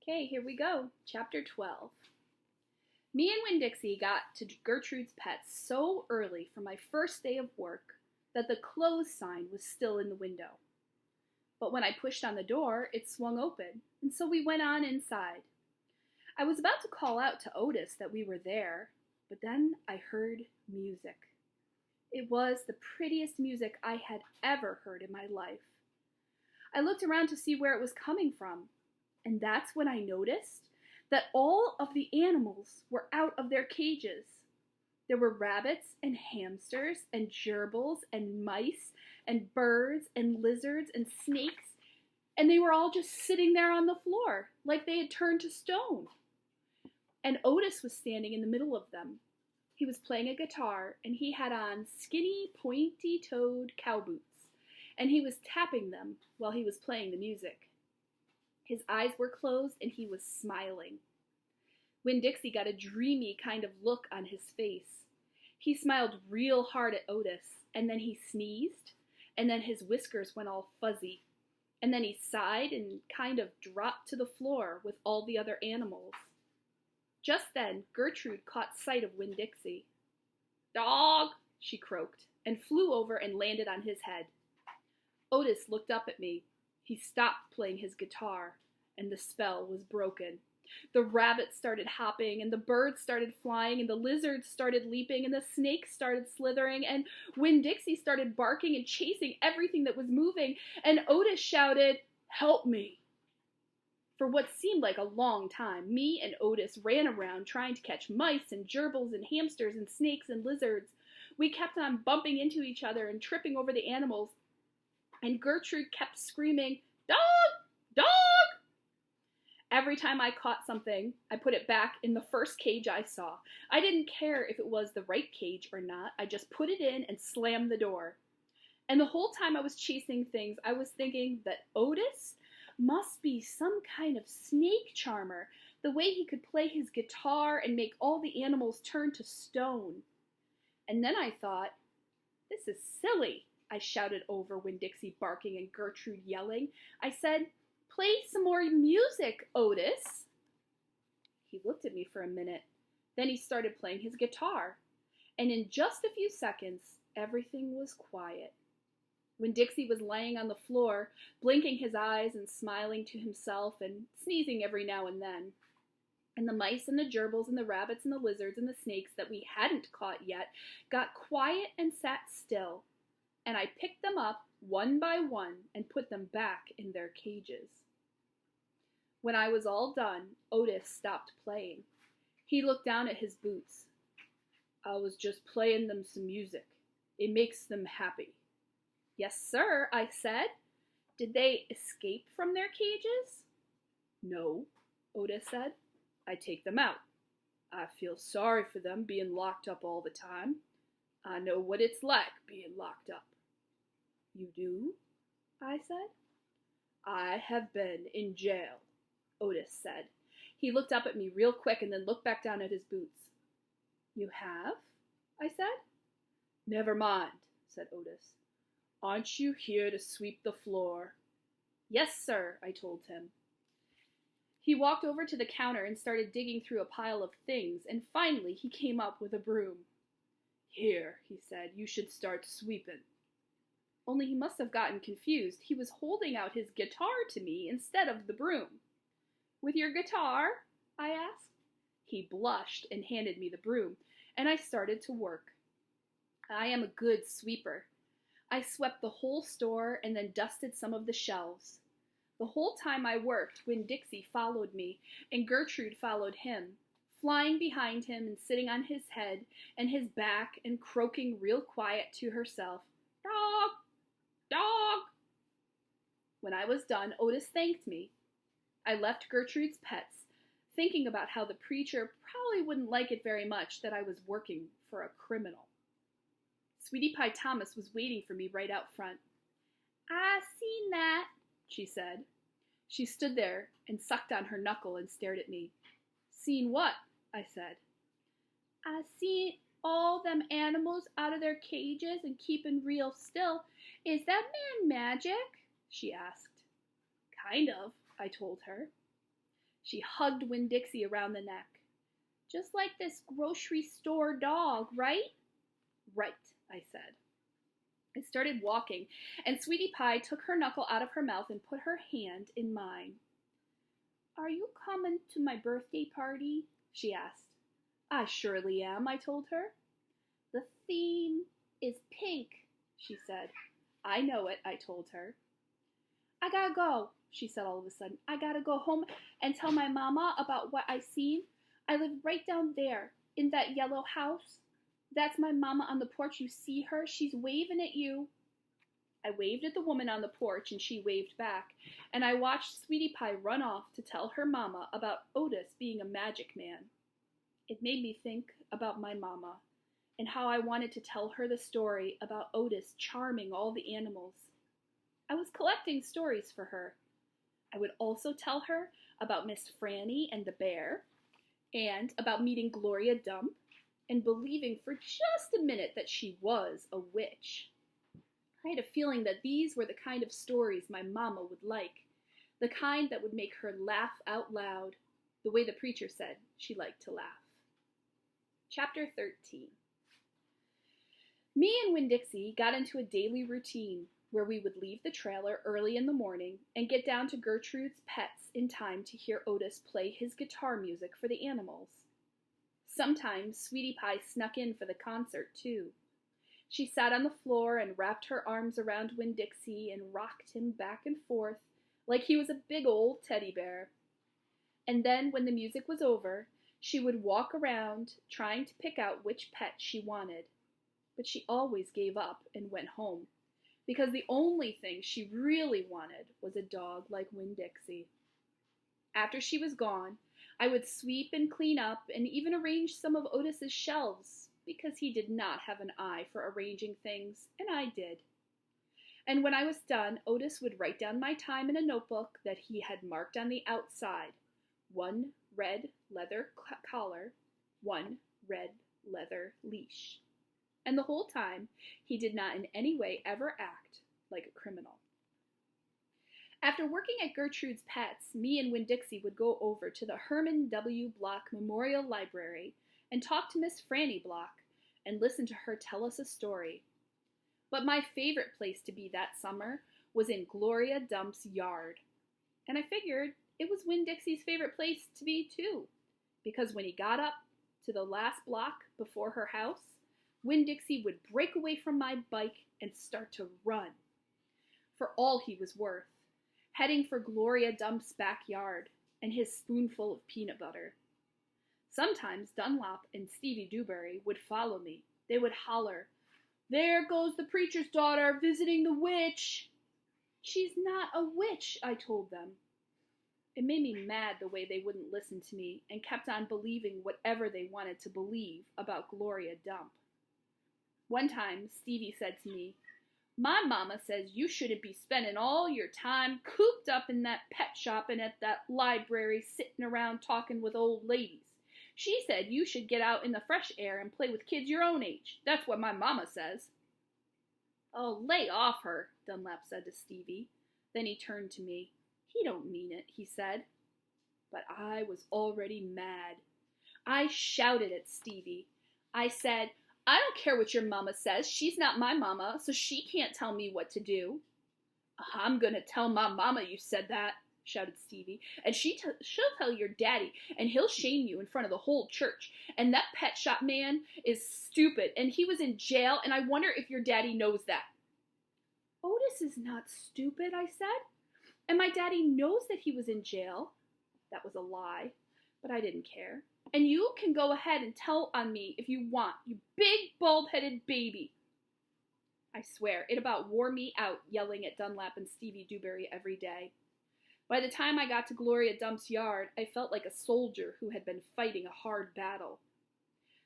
Okay, here we go. Chapter 12. Me and Winn-Dixie got to Gertrude's Pets so early for my first day of work that the close sign was still in the window. But when I pushed on the door, it swung open, and so we went on inside. I was about to call out to Otis that we were there, but then I heard music. It was the prettiest music I had ever heard in my life. I looked around to see where it was coming from, and that's when I noticed that all of the animals were out of their cages. There were rabbits and hamsters and gerbils and mice and birds and lizards and snakes, and they were all just sitting there on the floor like they had turned to stone. And Otis was standing in the middle of them. He was playing a guitar, and he had on skinny, pointy-toed cow boots, and he was tapping them while he was playing the music. His eyes were closed, and he was smiling. Winn-Dixie got a dreamy kind of look on his face. He smiled real hard at Otis, and then he sneezed, and then his whiskers went all fuzzy, and then he sighed and kind of dropped to the floor with all the other animals. Just then, Gertrude caught sight of Winn-Dixie. "Dog!" she croaked, and flew over and landed on his head. Otis looked up at me. He stopped playing his guitar, and the spell was broken. The rabbits started hopping, and the birds started flying, and the lizards started leaping, and the snakes started slithering, and Winn-Dixie started barking and chasing everything that was moving, and Otis shouted, "Help me!" For what seemed like a long time, me and Otis ran around trying to catch mice and gerbils and hamsters and snakes and lizards. We kept on bumping into each other and tripping over the animals, and Gertrude kept screaming, "Dog! Dog!" Every time I caught something, I put it back in the first cage I saw. I didn't care if it was the right cage or not. I just put it in and slammed the door. And the whole time I was chasing things, I was thinking that Otis must be some kind of snake charmer, the way he could play his guitar and make all the animals turn to stone. And then I thought, this is silly. I shouted over Winn-Dixie barking and Gertrude yelling. I said, "Play some more music, Otis." He looked at me for a minute. Then he started playing his guitar. And in just a few seconds, everything was quiet. Winn-Dixie was laying on the floor, blinking his eyes and smiling to himself and sneezing every now and then. And the mice and the gerbils and the rabbits and the lizards and the snakes that we hadn't caught yet got quiet and sat still. And I picked them up one by one and put them back in their cages. When I was all done, Otis stopped playing. He looked down at his boots. "I was just playing them some music. It makes them happy." "Yes, sir," I said. "Did they escape from their cages?" "No," Otis said. "I take them out. I feel sorry for them being locked up all the time. I know what it's like being locked up." "You do?" I said. "I have been in jail," Otis said. He looked up at me real quick and then looked back down at his boots. "You have?" I said. "Never mind," said Otis. "Aren't you here to sweep the floor?" "Yes, sir," I told him. He walked over to the counter and started digging through a pile of things, and finally he came up with a broom. "Here," he said, "you should start sweeping." Only he must have gotten confused. He was holding out his guitar to me instead of the broom. "With your guitar?" I asked. He blushed and handed me the broom, and I started to work. I am a good sweeper. I swept the whole store and then dusted some of the shelves. The whole time I worked, Winn-Dixie followed me, and Gertrude followed him, flying behind him and sitting on his head and his back and croaking real quiet to herself, "Dog! Dog!" When I was done, Otis thanked me. I left Gertrude's Pets, thinking about how the preacher probably wouldn't like it very much that I was working for a criminal. Sweetie Pie Thomas was waiting for me right out front. "I seen that," she said. She stood there and sucked on her knuckle and stared at me. "Seen what?" I said. "I seen all them animals out of their cages and keeping real still. Is that man magic?" she asked. "Kind of," I told her. She hugged Winn-Dixie around the neck. Just like this grocery store dog, right? Right, I said. I started walking, and Sweetie Pie took her knuckle out of her mouth and put her hand in mine. Are you coming to my birthday party? She asked. I surely am, I told her. The theme is pink, she said. I know it, I told her. I gotta go, she said all of a sudden. I gotta go home and tell my mama about what I seen. I live right down there in that yellow house. That's my mama on the porch. You see her? She's waving at you. I waved at the woman on the porch, and she waved back, and I watched Sweetie Pie run off to tell her mama about Otis being a magic man. It made me think about my mama, and how I wanted to tell her the story about Otis charming all the animals. I was collecting stories for her. I would also tell her about Miss Franny and the bear, and about meeting Gloria Dump, and believing for just a minute that she was a witch. I had a feeling that these were the kind of stories my mama would like, the kind that would make her laugh out loud, the way the preacher said she liked to laugh. Chapter 13. Me and Winn-Dixie got into a daily routine where we would leave the trailer early in the morning and get down to Gertrude's Pets in time to hear Otis play his guitar music for the animals. Sometimes Sweetie Pie snuck in for the concert, too. She sat on the floor and wrapped her arms around Winn-Dixie and rocked him back and forth like he was a big old teddy bear. And then, when the music was over, she would walk around trying to pick out which pet she wanted. But she always gave up and went home, because the only thing she really wanted was a dog like Winn-Dixie. After she was gone, I would sweep and clean up and even arrange some of Otis's shelves, because he did not have an eye for arranging things, and I did. And when I was done, Otis would write down my time in a notebook that he had marked on the outside. 1 red leather collar, 1 red leather leash. And the whole time, he did not in any way ever act like a criminal. After working at Gertrude's Pets, me and Winn-Dixie would go over to the Herman W. Block Memorial Library and talk to Miss Franny Block and listen to her tell us a story. But my favorite place to be that summer was in Gloria Dump's yard. And I figured it was Winn-Dixie's favorite place to be too, because when he got up to the last block before her house, Winn-Dixie would break away from my bike and start to run, for all he was worth, heading for Gloria Dump's backyard and his spoonful of peanut butter. Sometimes Dunlop and Stevie Dewberry would follow me. They would holler, "There goes the preacher's daughter visiting the witch." "She's not a witch," I told them. It made me mad the way they wouldn't listen to me and kept on believing whatever they wanted to believe about Gloria Dump. One time, Stevie said to me, "My mama says you shouldn't be spending all your time cooped up in that pet shop and at that library sitting around talking with old ladies. She said you should get out in the fresh air and play with kids your own age. That's what my mama says." "Oh, lay off her," Dunlap said to Stevie. Then he turned to me. "He don't mean it," he said. But I was already mad. I shouted at Stevie. I said, "I don't care what your mama says. She's not my mama, so she can't tell me what to do." "I'm gonna tell my mama you said that," shouted Stevie, "and she'll tell your daddy, and he'll shame you in front of the whole church. And that pet shop man is stupid, and he was in jail, and I wonder if your daddy knows that." "Otis is not stupid," I said, "and my daddy knows that he was in jail." That was a lie, but I didn't care. "And you can go ahead and tell on me if you want, you big bald-headed baby." I swear, it about wore me out yelling at Dunlap and Stevie Dewberry every day. By the time I got to Gloria Dump's yard, I felt like a soldier who had been fighting a hard battle.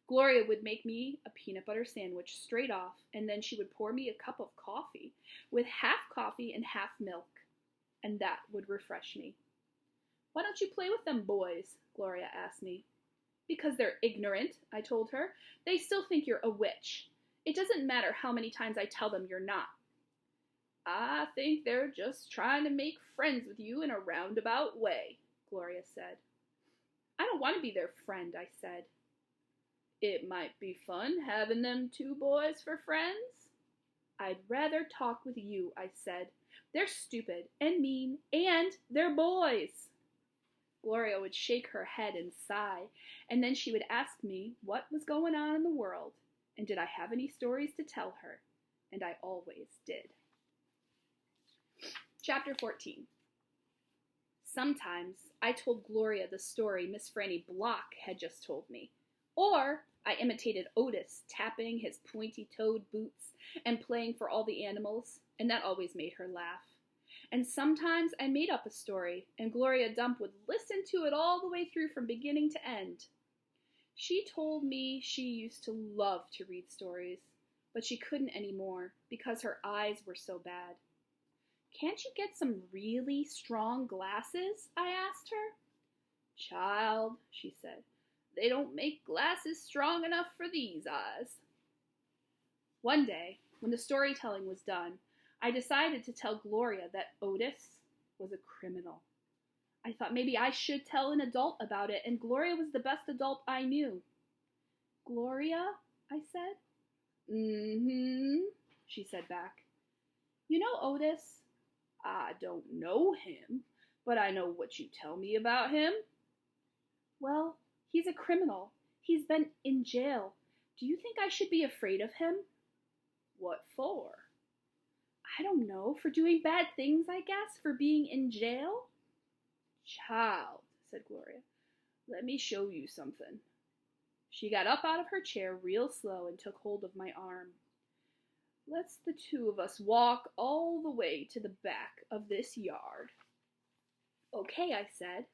Gloria would make me a peanut butter sandwich straight off, and then she would pour me a cup of coffee with half coffee and half milk, and that would refresh me. "Why don't you play with them boys?" Gloria asked me. "Because they're ignorant," I told her. "They still think you're a witch. It doesn't matter how many times I tell them you're not." "I think they're just trying to make friends with you in a roundabout way," Gloria said. I don't want to be their friend, I said. It might be fun having them two boys for friends. I'd rather talk with you, I said. They're stupid and mean, and they're boys. Gloria would shake her head and sigh, and then she would ask me what was going on in the world, and did I have any stories to tell her, and I always did. Chapter 14. Sometimes I told Gloria the story Miss Franny Block had just told me, or I imitated Otis tapping his pointy-toed boots and playing for all the animals, and that always made her laugh. And sometimes I made up a story, and Gloria Dump would listen to it all the way through from beginning to end. She told me she used to love to read stories, but she couldn't anymore because her eyes were so bad. Can't you get some really strong glasses? I asked her. Child, she said, they don't make glasses strong enough for these eyes. One day, when the storytelling was done, I decided to tell Gloria that Otis was a criminal. I thought maybe I should tell an adult about it, and Gloria was the best adult I knew. Gloria, I said. Mm-hmm, she said back. You know Otis? I don't know him, but I know what you tell me about him. Well, he's a criminal. He's been in jail. Do you think I should be afraid of him? What for? I don't know, for doing bad things, I guess, for being in jail. Child, said Gloria, let me show you something. She got up out of her chair real slow and took hold of my arm. Let's the two of us walk all the way to the back of this yard. Okay, I said.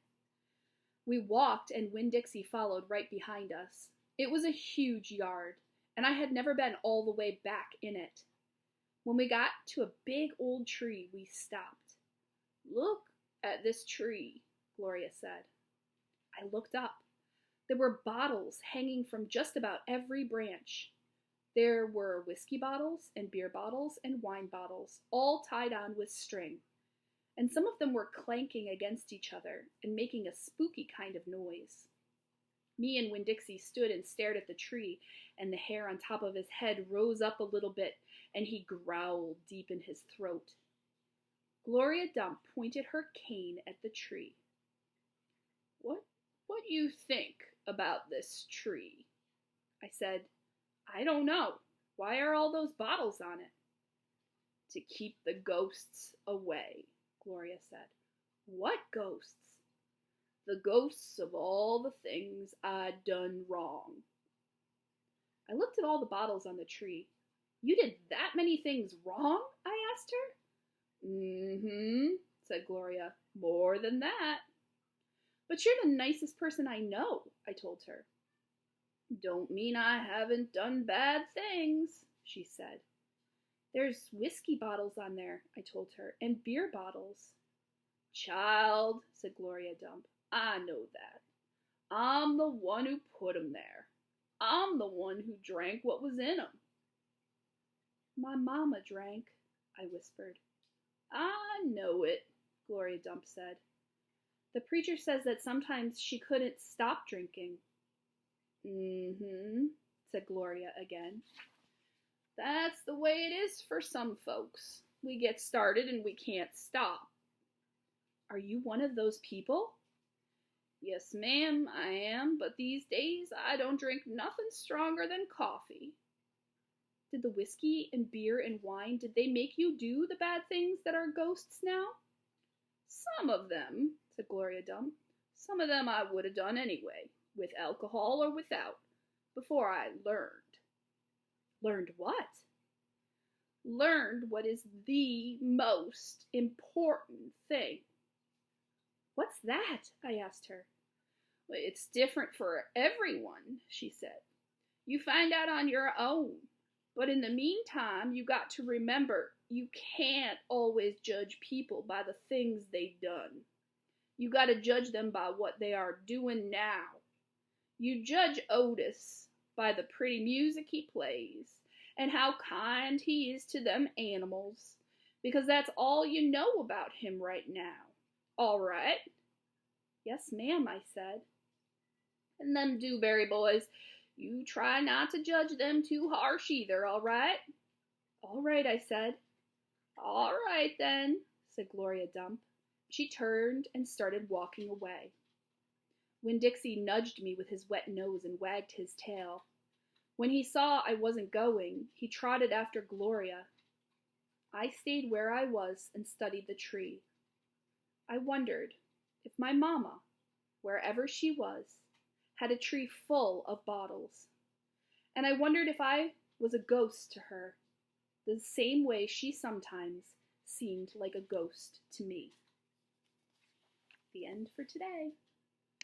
We walked and Winn-Dixie followed right behind us. It was a huge yard, and I had never been all the way back in it. When we got to a big old tree, we stopped. Look at this tree, Gloria said. I looked up. There were bottles hanging from just about every branch. There were whiskey bottles and beer bottles and wine bottles, all tied on with string. And some of them were clanking against each other and making a spooky kind of noise. Me and Winn-Dixie stood and stared at the tree, and the hair on top of his head rose up a little bit, and he growled deep in his throat. Gloria Dump pointed her cane at the tree. What do you think about this tree? I said, I don't know. Why are all those bottles on it? To keep the ghosts away, Gloria said. What ghosts? The ghosts of all the things I'd done wrong. I looked at all the bottles on the tree. You did that many things wrong? I asked her. Mm-hmm, said Gloria. More than that. But you're the nicest person I know, I told her. Don't mean I haven't done bad things, she said. There's whiskey bottles on there, I told her, and beer bottles. Child, said Gloria Dump, I know that. I'm the one who put 'em there. I'm the one who drank what was in 'em. My mama drank, I whispered. I know it, Gloria Dump said. The preacher says that sometimes she couldn't stop drinking. Mm-hmm, said Gloria again. That's the way it is for some folks. We get started and we can't stop. Are you one of those people? Yes, ma'am, I am, but these days I don't drink nothing stronger than coffee. Did the whiskey and beer and wine, did they make you do the bad things that are ghosts now? Some of them, said Gloria Dump. Some of them I would have done anyway, with alcohol or without, before I learned. Learned what? Learned what is the most important thing. What's that? I asked her. Well, it's different for everyone, she said. You find out on your own. But in the meantime, you got to remember you can't always judge people by the things they've done. You got to judge them by what they are doing now. You judge Otis by the pretty music he plays and how kind he is to them animals, because that's all you know about him right now. All right? Yes, ma'am, I said. And them Dewberry boys, you try not to judge them too harsh either, all right? All right, I said. All right, then, said Gloria Dump. She turned and started walking away. Winn-Dixie nudged me with his wet nose and wagged his tail. When he saw I wasn't going, he trotted after Gloria. I stayed where I was and studied the tree. I wondered if my mama, wherever she was, had a tree full of bottles. And I wondered if I was a ghost to her, the same way she sometimes seemed like a ghost to me. The end for today.